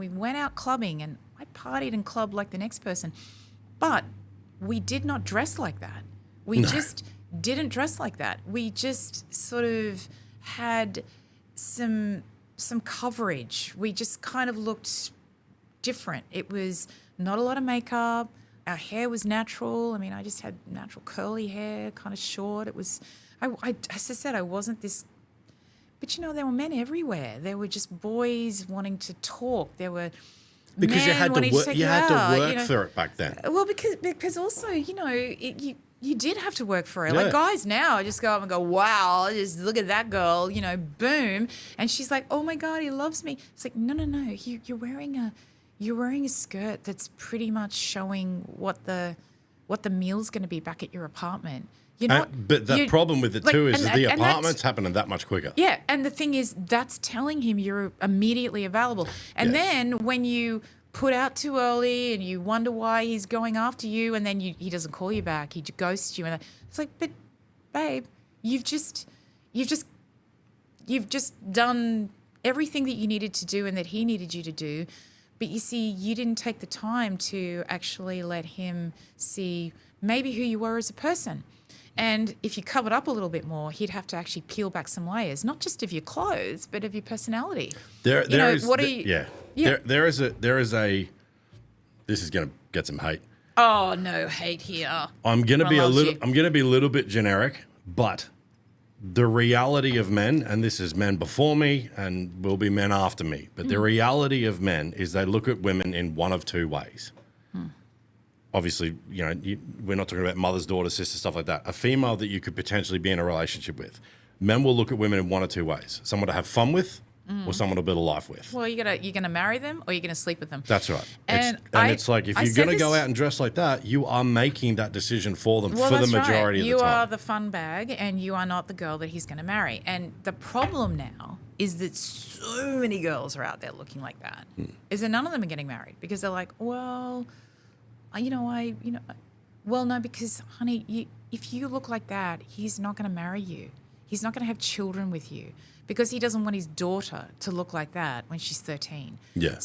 We went out clubbing and I partied and clubbed like the next person. But we did not dress like that. We just didn't dress like that. We just sort of had some coverage. We just kind of looked different. It was not a lot of makeup. Our hair was natural. I mean, I just had natural curly hair, kind of short. It was, as I said, I wasn't this. But, you know, there were men everywhere. There were just boys wanting to talk. There were because men you had to wanting work. to take You had out, to work for it back then. Well, because also, you know, you did have to work for it. Yeah. Like guys now just go up and go, wow, just look at that girl, you know, boom, and she's like, oh my God, he loves me. It's like, no, you're wearing a skirt that's pretty much showing what the meal's going to be back at your apartment. You know, But the problem with it too is that the apartment's happening that much quicker. Yeah, and the thing is, that's telling him you're immediately available. And then when you put out too early and you wonder why he's going after you, and then he doesn't call you back, he ghosts you, and it's like, but babe, you've just done everything that you needed to do and that he needed you to do. But you see, you didn't take the time to actually let him see maybe who you were as a person. And if you covered up a little bit more, he'd have to actually peel back some layers, not just of your clothes, but of your personality. There is a. This is going to get some hate. Oh, no hate here. I'm going to be a little bit generic, but the reality of men, and this is men before me and will be men after me, but the reality of men is they look at women in one of two ways. Obviously, you know, we're not talking about mothers, daughters, sisters, stuff like that. A female that you could potentially be in a relationship with. Men will look at women in one or two ways. Someone to have fun with or someone to build a life with. Well, you're gonna marry them or you're gonna sleep with them. That's right. And it's like if you're going to go out and dress like that, you are making that decision for them for the majority of the time. You are the fun bag and you are not the girl that he's going to marry. And the problem now is that so many girls are out there looking like that. Is that none of them are getting married because they're like, well... well, no, because, honey, if you look like that, he's not going to marry you. He's not going to have children with you because he doesn't want his daughter to look like that when she's 13. Yeah.